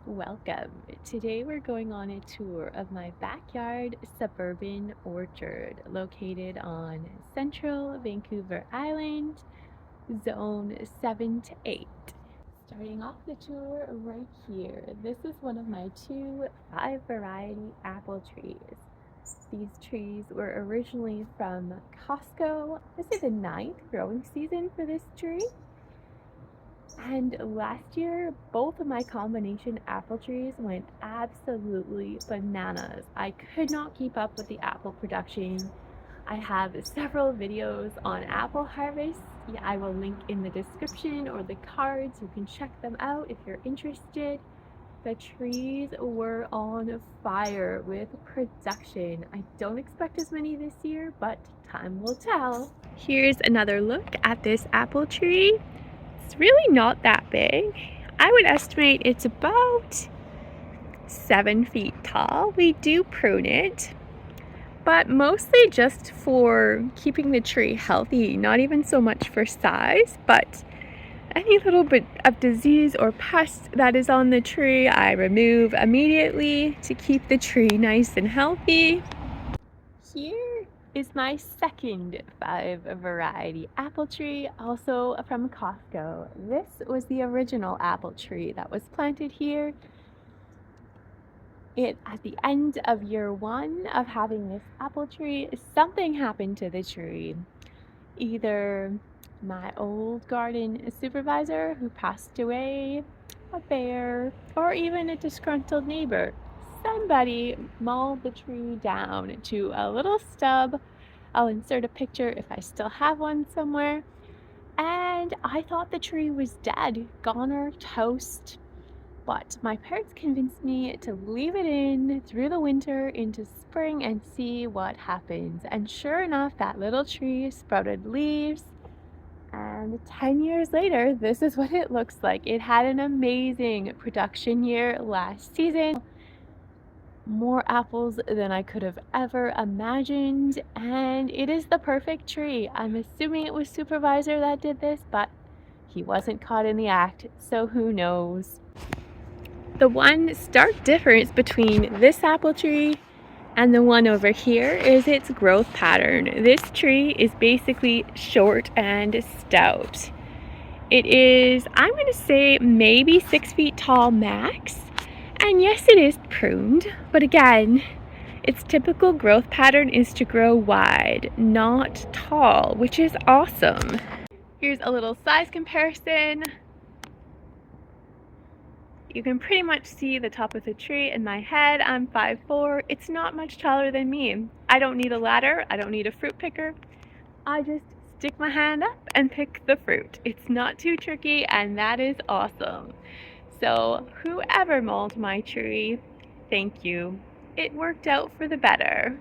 Welcome. Today we're going on a tour of my backyard suburban orchard located on central Vancouver Island, zone 7 to 8. Starting off the tour right here, this is one of my two 5 variety apple trees. These trees were originally from Costco. This is the 9th growing season for this tree. And last year, both of my combination apple trees went absolutely bananas. I could not keep up with the apple production. I have several videos on apple harvest. Yeah, I will link in the description or the cards. You can check them out if you're interested. The trees were on fire with production. I don't expect as many this year, but time will tell. Here's another look at this apple tree. It's really not that big. I would estimate it's about 7 feet tall. We do prune it, but mostly just for keeping the tree healthy, not even so much for size, but any little bit of disease or pest that is on the tree, I remove immediately to keep the tree nice and healthy. Here is my second 5 variety apple tree, also from Costco. This was the original apple tree that was planted here. At the end of year 1 of having this apple tree, something happened to the tree. Either my old garden supervisor who passed away, a bear, or even a disgruntled neighbor. Somebody mauled the tree down to a little stub. I'll insert a picture if I still have one somewhere. And I thought the tree was dead, gone or toast. But my parents convinced me to leave it in through the winter into spring and see what happens. And sure enough, that little tree sprouted leaves. And 10 years later, this is what it looks like. It had an amazing production year last season. More apples than I could have ever imagined, and it is the perfect tree. I'm assuming it was supervisor that did this, but he wasn't caught in the act, so who knows. The one stark difference between this apple tree and the one over here is its growth pattern. This tree is basically short and stout. It is, I'm going to say, maybe 6 feet tall max. And yes, it is pruned, but again, its typical growth pattern is to grow wide, not tall, which is awesome. Here's a little size comparison. You can pretty much see the top of the tree in my head. I'm 5'4". It's not much taller than me. I don't need a ladder. I don't need a fruit picker. I just stick my hand up and pick the fruit. It's not too tricky, and that is awesome. So whoever mauled my tree, thank you. It worked out for the better.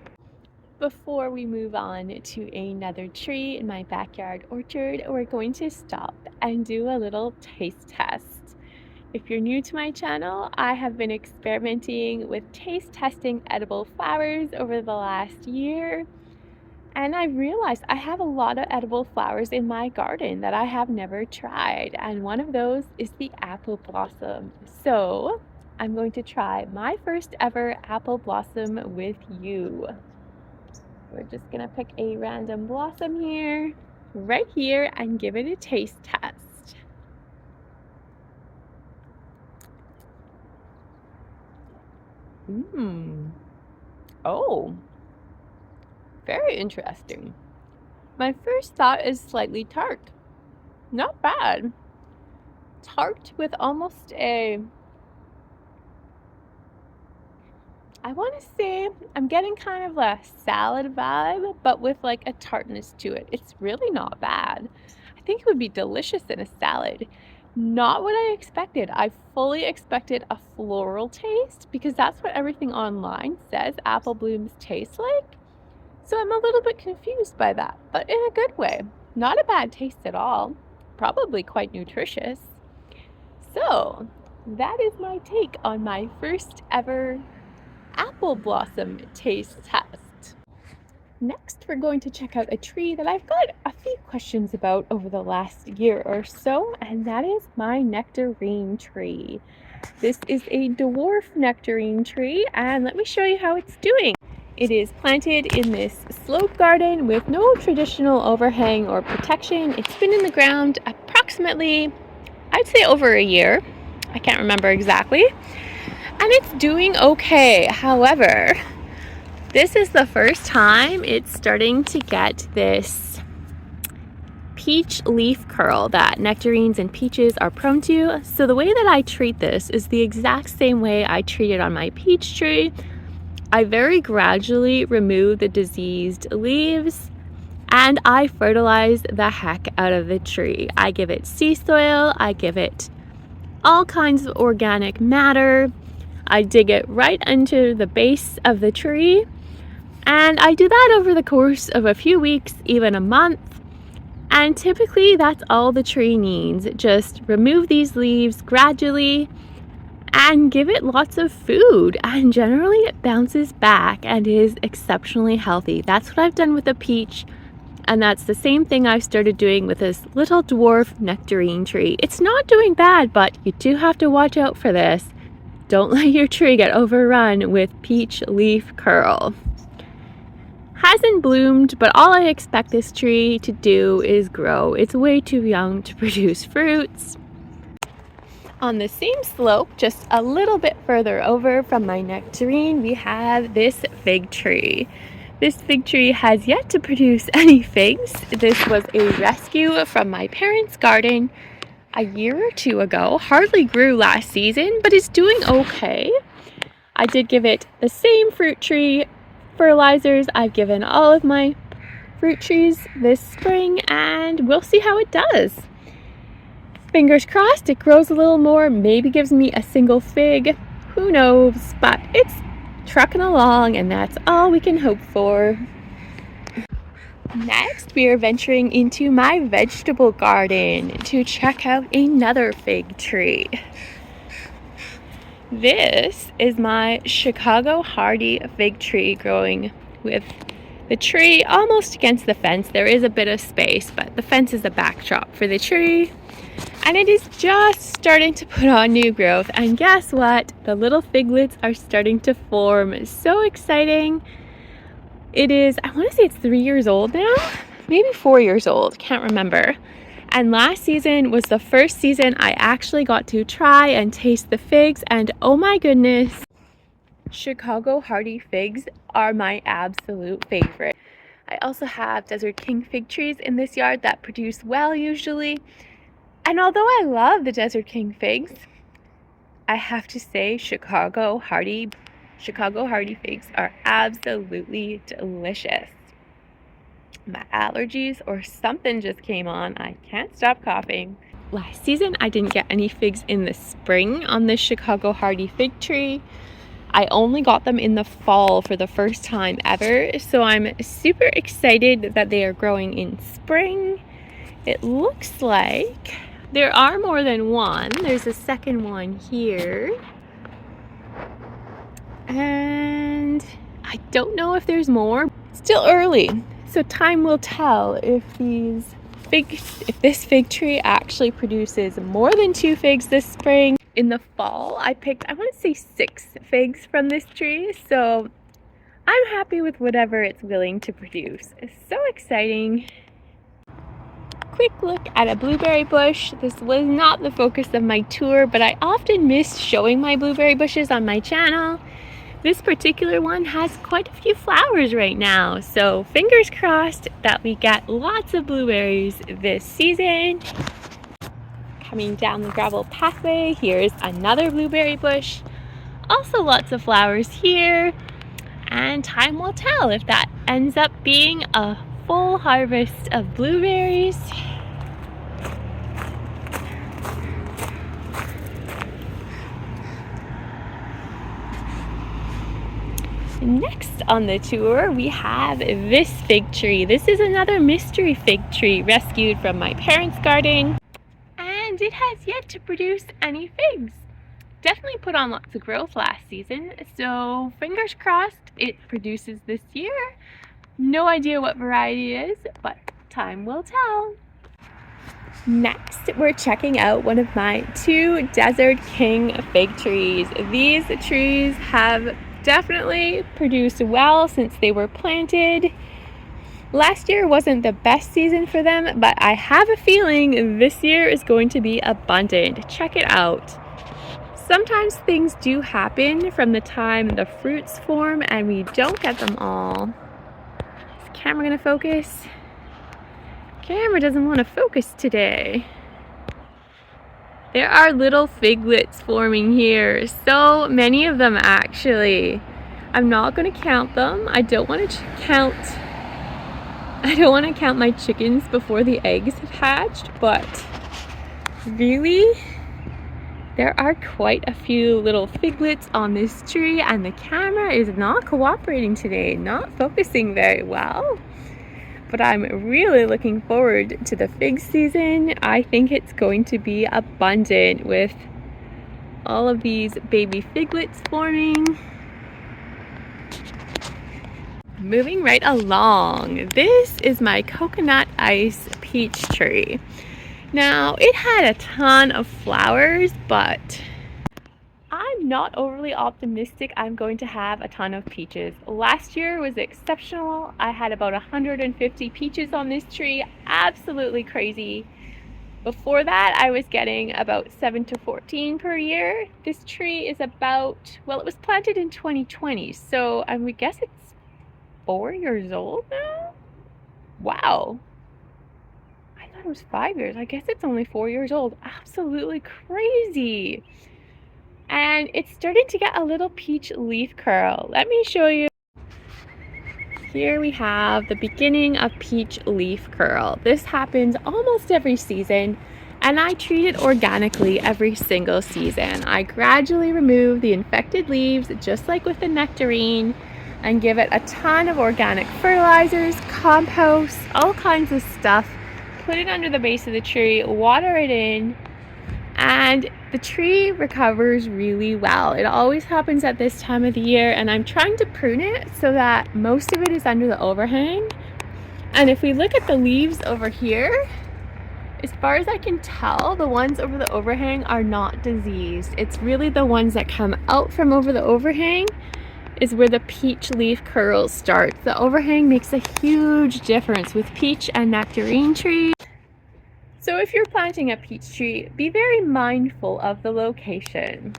Before we move on to another tree in my backyard orchard, we're going to stop and do a little taste test. If you're new to my channel, I have been experimenting with taste testing edible flowers over the last year. And I realized I have a lot of edible flowers in my garden that I have never tried. And one of those is the apple blossom. So I'm going to try my first ever apple blossom with you. We're just gonna pick a random blossom here, right here, and give it a taste test. Oh. Very interesting. My first thought is slightly tart. Not bad. Tart with almost I want to say, I'm getting kind of a salad vibe, but with like a tartness to it. It's really not bad. I think it would be delicious in a salad. Not what I expected. I fully expected a floral taste because that's what everything online says apple blooms taste like. So I'm a little bit confused by that, but in a good way. Not a bad taste at all. Probably quite nutritious. So that is my take on my first ever apple blossom taste test. Next, we're going to check out a tree that I've got a few questions about over the last year or so, and that is my nectarine tree. This is a dwarf nectarine tree, and let me show you how it's doing. It is planted in this slope garden with no traditional overhang or protection. It's been in the ground approximately, I'd say, over a year. I can't remember exactly. And it's doing okay. However, this is the first time it's starting to get this peach leaf curl that nectarines and peaches are prone to. So the way that I treat this is the exact same way I treat it on my peach tree. I very gradually remove the diseased leaves and I fertilize the heck out of the tree. I give it sea soil, I give it all kinds of organic matter. I dig it right into the base of the tree, and I do that over the course of a few weeks, even a month. And typically that's all the tree needs. Just remove these leaves gradually and give it lots of food, and generally it bounces back and is exceptionally healthy. That's what I've done with the peach, and that's the same thing I've started doing with this little dwarf nectarine tree. It's not doing bad, but you do have to watch out for this. Don't let your tree get overrun with peach leaf curl. Hasn't bloomed, but all I expect this tree to do is grow. It's way too young to produce fruits. On the same slope, just a little bit further over from my nectarine, we have this fig tree. This fig tree has yet to produce any figs. This was a rescue from my parents' garden a year or two ago. Hardly grew last season, but is doing okay. I did give it the same fruit tree fertilizers I've given all of my fruit trees this spring, and we'll see how it does. Fingers crossed it grows a little more, maybe gives me a single fig. Who knows? But it's trucking along, and that's all we can hope for. Next, we are venturing into my vegetable garden to check out another fig tree. This is my Chicago hardy fig tree growing with the tree almost against the fence. There is a bit of space, but the fence is the backdrop for the tree. And it is just starting to put on new growth. And guess what? The little figlets are starting to form. So exciting. It is, I want to say it's 3 years old now, maybe 4 years old, can't remember. And last season was the first season I actually got to try and taste the figs, and oh my goodness, Chicago hardy figs are my absolute favorite. I also have Desert King fig trees in this yard that produce well usually. And although I love the Desert King figs, I have to say Chicago hardy figs are absolutely delicious. My allergies or something just came on. I can't stop coughing. Last season, I didn't get any figs in the spring on this Chicago hardy fig tree. I only got them in the fall for the first time ever, so I'm super excited that they are growing in spring. It looks like there are more than one. There's a second one here. And I don't know if there's more. It's still early, so time will tell if this fig tree actually produces more than 2 figs this spring. In the fall, I picked, I want to say 6 figs from this tree, so I'm happy with whatever it's willing to produce. It's so exciting. Quick look at a blueberry bush. This was not the focus of my tour, but I often miss showing my blueberry bushes on my channel. This particular one has quite a few flowers right now, so fingers crossed that we get lots of blueberries this season. Coming down the gravel pathway, here's another blueberry bush. Also lots of flowers here, and time will tell if that ends up being a full harvest of blueberries. Next on the tour, we have this fig tree. This is another mystery fig tree rescued from my parents' garden, and it has yet to produce any figs. Definitely put on lots of growth last season, so fingers crossed it produces this year. No idea what variety it is, but time will tell. Next, we're checking out one of my 2 Desert King fig trees. These trees have definitely produced well since they were planted. Last year wasn't the best season for them, but I have a feeling this year is going to be abundant. Check it out. Sometimes things do happen from the time the fruits form and we don't get them all. Is the camera gonna focus? Camera doesn't want to focus today. There are little figlets forming here. So many of them actually. I'm not going to count them. I don't want to count my chickens before the eggs have hatched, but really there are quite a few little figlets on this tree, and the camera is not cooperating today, not focusing very well. But I'm really looking forward to the fig season. I think it's going to be abundant with all of these baby figlets forming. Moving right along, this is my coconut ice peach tree. Now, it had a ton of flowers, but I'm not overly optimistic I'm going to have a ton of peaches. Last year was exceptional. I had about 150 peaches on this tree. Absolutely crazy. Before that, I was getting about 7 to 14 per year. This tree is about, well, it was planted in 2020, so I would guess it's 4 years old now? Wow. I thought it was 5 years. I guess it's only 4 years old. Absolutely crazy. And it's starting to get a little peach leaf curl. Let me show you. Here we have the beginning of peach leaf curl. This happens almost every season, and I treat it organically every single season. I gradually remove the infected leaves, just like with the nectarine, and give it a ton of organic fertilizers, compost, all kinds of stuff. Put it under the base of the tree, water it in, and the tree recovers really well. It always happens at this time of the year, and I'm trying to prune it so that most of it is under the overhang. And if we look at the leaves over here, as far as I can tell, the ones over the overhang are not diseased. It's really the ones that come out from over the overhang is where the peach leaf curls start. The overhang makes a huge difference with peach and nectarine trees. So if you're planting a peach tree, be very mindful of the location.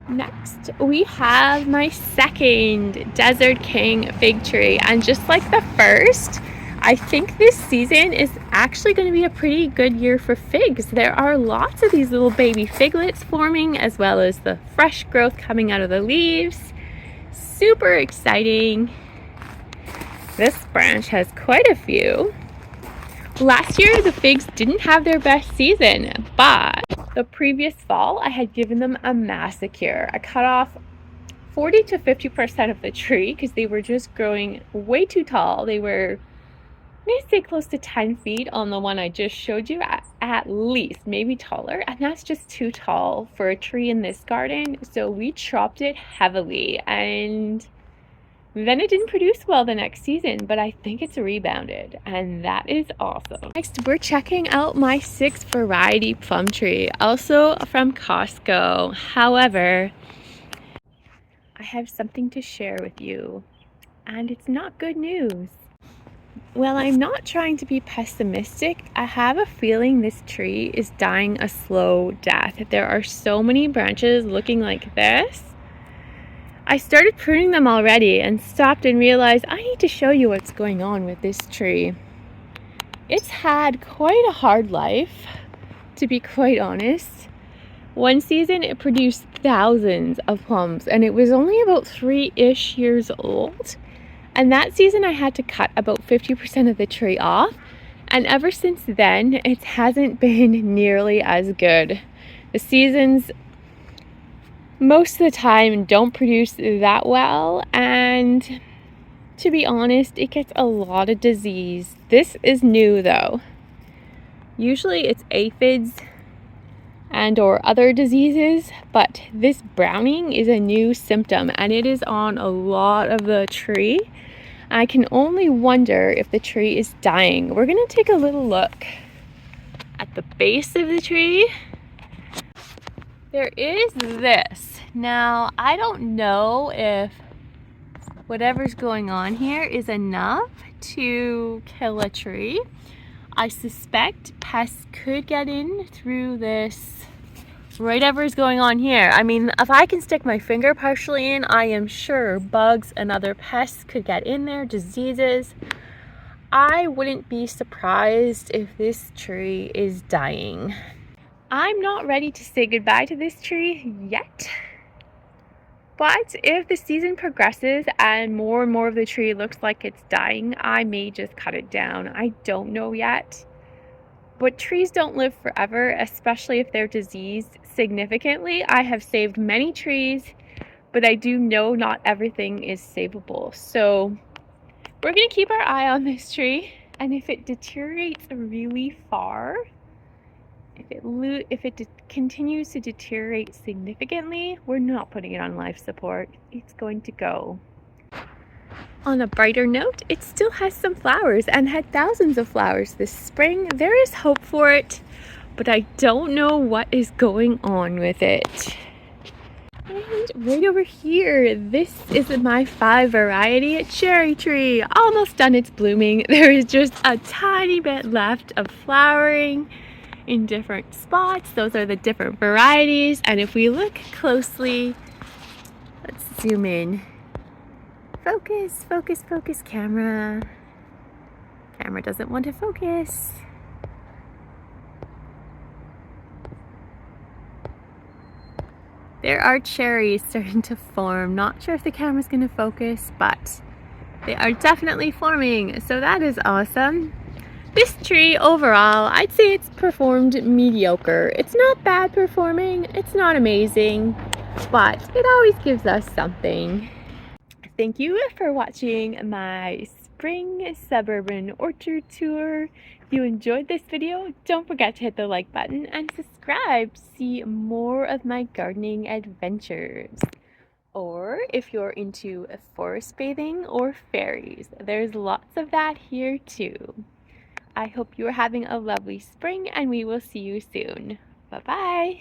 Next, we have my second Desert King fig tree. And just like the first, I think this season is actually going to be a pretty good year for figs. There are lots of these little baby figlets forming, as well as the fresh growth coming out of the leaves. Super exciting. This branch has quite a few. Last year, the figs didn't have their best season, but the previous fall, I had given them a massacre. I cut off 40 to 50% of the tree because they were just growing way too tall. They were, I'm going to say close to 10 feet on the one I just showed you, at least, maybe taller. And that's just too tall for a tree in this garden. So we chopped it heavily, and then it didn't produce well the next season, but I think it's rebounded, and that is awesome. Next, we're checking out my 6 variety plum tree, also from Costco. However, I have something to share with you, and it's not good news. Well, I'm not trying to be pessimistic. I have a feeling this tree is dying a slow death. There are so many branches looking like this. I started pruning them already and stopped and realized I need to show you what's going on with this tree. It's had quite a hard life, to be quite honest. One season it produced thousands of plums, and it was only about 3-ish years old. And that season I had to cut about 50% of the tree off, and ever since then it hasn't been nearly as good. The seasons most of the time don't produce that well, and to be honest, it gets a lot of disease. This is new though. Usually it's aphids and or other diseases, but this browning is a new symptom, and it is on a lot of the tree. I can only wonder if the tree is dying. We're going to take a little look at the base of the tree, there is this. Now, I don't know if whatever's going on here is enough to kill a tree. I suspect pests could get in through this, whatever's going on here. I mean, if I can stick my finger partially in, I am sure bugs and other pests could get in there, diseases. I wouldn't be surprised if this tree is dying. I'm not ready to say goodbye to this tree yet. But if the season progresses and more of the tree looks like it's dying, I may just cut it down. I don't know yet. But trees don't live forever, especially if they're diseased significantly. I have saved many trees, but I do know not everything is savable. So we're going to keep our eye on this tree, and if it deteriorates really far, if it continues to deteriorate significantly, we're not putting it on life support. It's going to go. On a brighter note, it still has some flowers and had thousands of flowers this spring. There is hope for it, but I don't know what is going on with it. And right over here, this is my 5 variety cherry tree. Almost done its blooming. There is just a tiny bit left of flowering in different spots. Those are the different varieties, and if we look closely, let's zoom in. Focus, focus, focus, camera. Camera doesn't want to focus. There are cherries starting to form. Not sure if the camera's going to focus, but they are definitely forming, so that is awesome. This tree overall, I'd say it's performed mediocre. It's not bad performing, it's not amazing, but it always gives us something. Thank you for watching my spring suburban orchard tour. If you enjoyed this video, don't forget to hit the like button and subscribe to see more of my gardening adventures. Or if you're into forest bathing or fairies, there's lots of that here too. I hope you are having a lovely spring, and we will see you soon. Bye-bye.